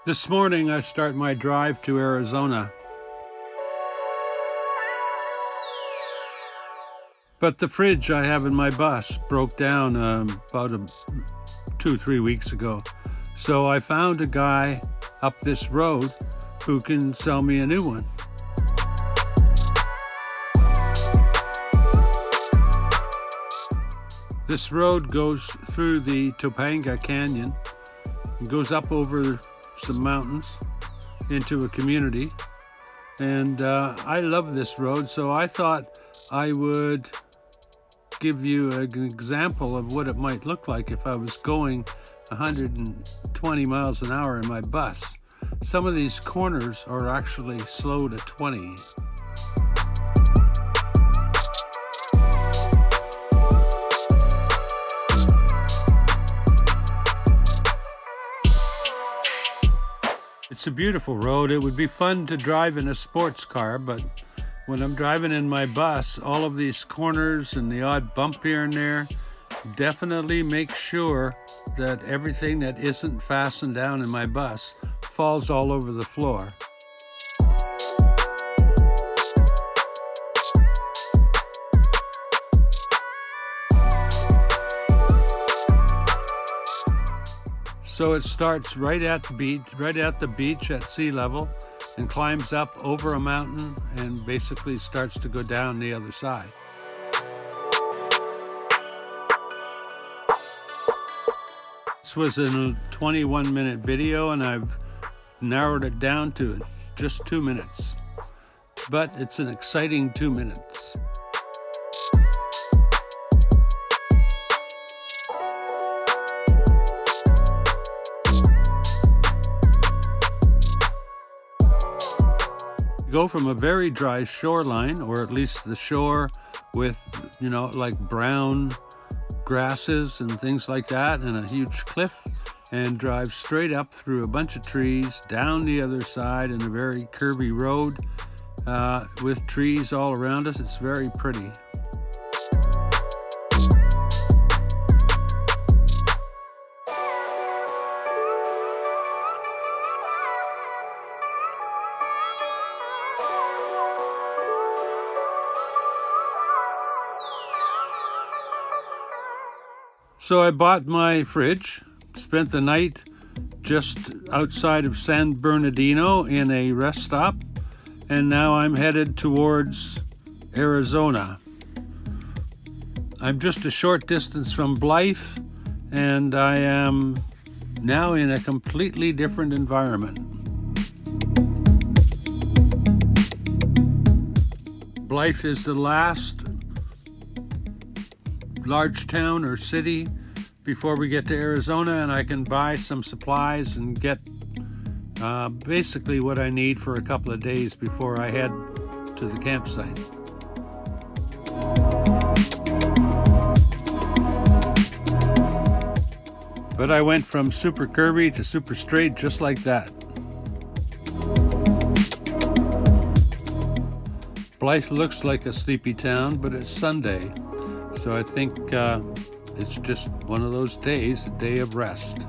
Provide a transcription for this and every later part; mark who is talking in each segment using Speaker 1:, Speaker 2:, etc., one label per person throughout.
Speaker 1: This morning I start my drive to Arizona. But the fridge I have in my bus broke down about 2-3 weeks ago. So I found a guy up this road who can sell me a new one. This road goes through the Topanga Cyn. It goes up over some mountains into a community. And I love this road, so I thought I would give you an example of what it might look like if I was going 120 miles an hour in my bus. Some of these corners are actually slow to 20. It's a beautiful road. It would be fun to drive in a sports car, but when I'm driving in my bus, all of these corners and the odd bump here and there, definitely make sure that everything that isn't fastened down in my bus falls all over the floor. So it starts right at the beach at sea level and climbs up over a mountain and basically starts to go down the other side. This was a 21-minute video and I've narrowed it down to just 2 minutes. But it's an exciting 2 minutes. Go from a very dry shoreline, or at least the shore with, you know, like brown grasses and things like that, and a huge cliff, and drive straight up through a bunch of trees, down the other side in a very curvy road with trees all around us. It's very pretty. So I bought my fridge, spent the night just outside of San Bernardino in a rest stop, and now I'm headed towards Arizona. I'm just a short distance from Blythe, and I am now in a completely different environment. Blythe is the last large town or city before we get to Arizona, and I can buy some supplies and get basically what I need for a couple of days before I head to the campsite. But I went from super curvy to super straight just like that. Blythe looks like a sleepy town, but it's Sunday. So I think it's just one of those days, a day of rest.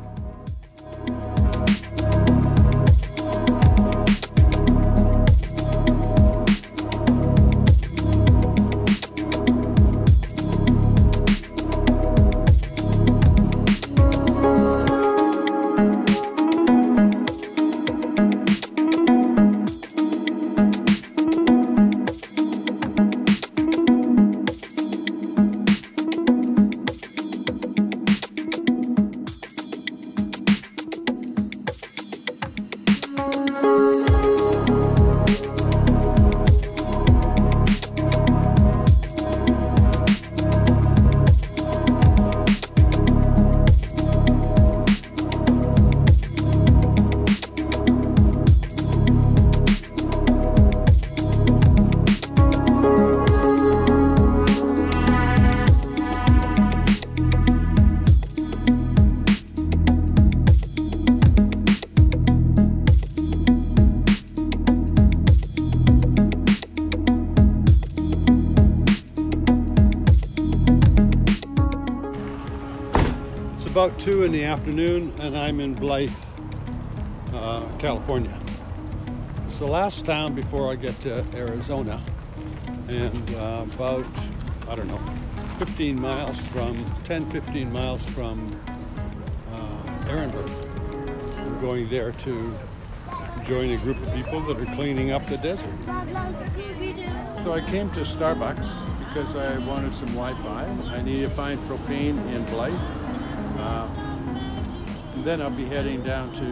Speaker 1: About 2 in the afternoon and I'm in Blythe. California. It's the last town before I get to Arizona, and about, I don't know, 15 miles from 10-15 miles from Erenberg. I'm going there to join a group of people that are cleaning up the desert. So I came to Starbucks because I wanted some Wi-Fi. I need to find propane in Blythe. And then I'll be heading down to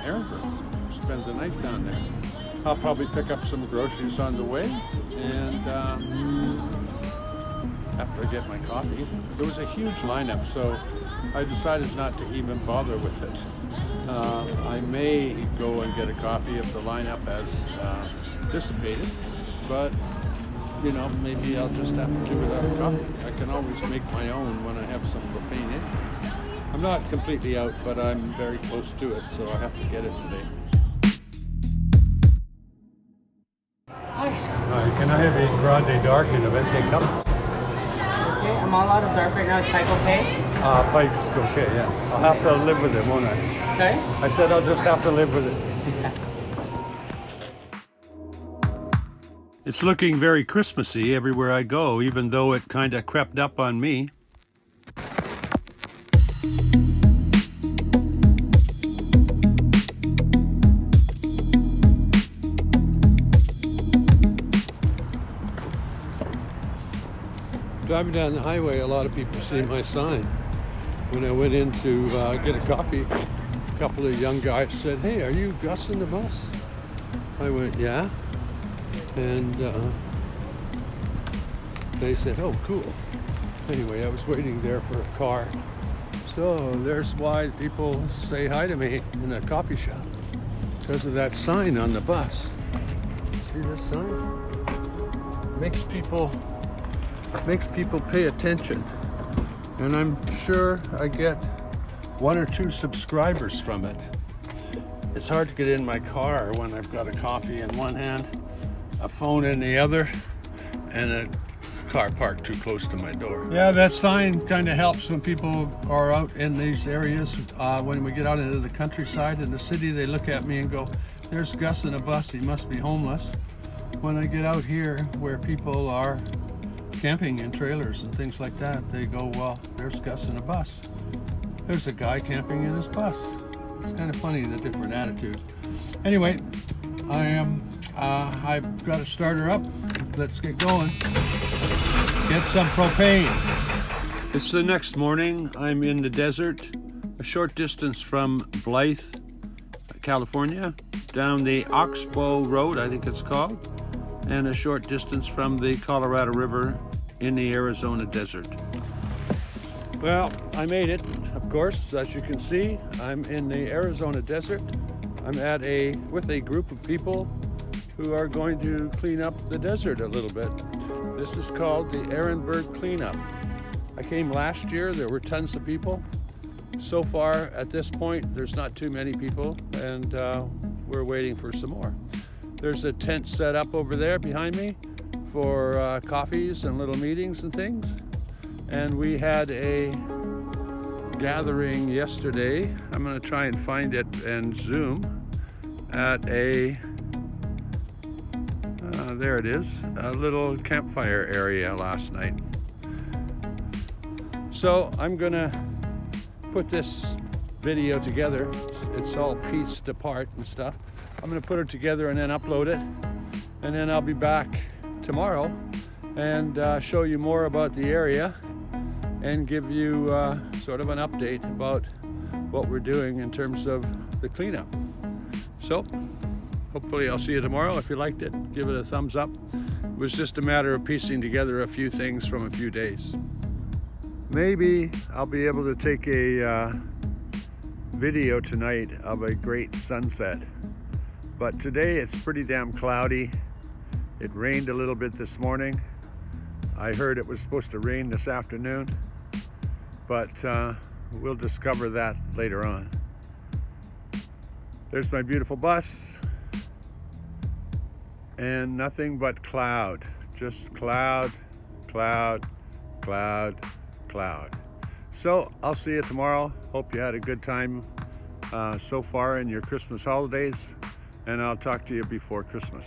Speaker 1: Erenberg, spend the night down there. I'll probably pick up some groceries on the way, and after I get my coffee. There was a huge lineup, so I decided not to even bother with it. I may go and get a coffee if the lineup has dissipated, but you know, maybe I'll just have to do without a coffee. I can always make my own when I have some propane in. I'm not completely out, but I'm very close to it, so I have to get it today. Hi, can I have a grande dark in a venti cup?
Speaker 2: Okay, I'm all out of dark right now. Is pipe okay?
Speaker 1: Pipe's okay, yeah. I'll have to live with it, won't I?
Speaker 2: Sorry?
Speaker 1: I said I'll just have to live with it. It's looking very Christmassy everywhere I go, even though it kind of crept up on me. Driving down the highway, a lot of people see my sign. When I went in to get a coffee, a couple of young guys said, "Hey, are you Gus in the bus?" I went, "Yeah." And they said, "Oh, cool." Anyway, I was waiting there for a car. So there's why people say hi to me in a coffee shop, because of that sign on the bus. See this sign? Makes people pay attention, and I'm sure I get 1 or 2 subscribers from it. It's hard to get in my car when I've got a coffee in one hand, a phone in the other, and a car parked too close to my door. Yeah, that sign kind of helps when people are out in these areas. When we get out into the countryside in the city, they look at me and go, "There's Gus in a bus, he must be homeless." When I get out here where people are camping in trailers and things like that, they go, "Well, there's Gus in a bus. There's a guy camping in his bus." It's kind of funny, the different attitude. Anyway, I've got a starter up. Let's get going. Get some propane. It's the next morning. I'm in the desert, a short distance from Blythe, California, down the Oxbow Road, I think it's called, and a short distance from the Colorado River in the Arizona desert. Well, I made it, of course. As you can see, I'm in the Arizona desert. I'm with a group of people who are going to clean up the desert a little bit. This is called the Erenberg cleanup. I came last year, there were tons of people. So far, at this point, there's not too many people, and we're waiting for some more. There's a tent set up over there behind me for coffees and little meetings and things. And we had a gathering yesterday. I'm going to try and find it and zoom at a, there it is, a little campfire area last night. So I'm going to put this video together. It's all pieced apart and stuff. I'm going to put it together and then upload it, and then I'll be back tomorrow and show you more about the area and give you sort of an update about what we're doing in terms of the cleanup. So hopefully I'll see you tomorrow. If you liked it, give it a thumbs up. It was just a matter of piecing together a few things from a few days. Maybe I'll be able to take a video tonight of a great sunset. But today it's pretty damn cloudy. It rained a little bit this morning. I heard it was supposed to rain this afternoon, but we'll discover that later on. There's my beautiful bus, and nothing but cloud. Just cloud, cloud, cloud, cloud. So I'll see you tomorrow. Hope you had a good time so far in your Christmas holidays, and I'll talk to you before Christmas.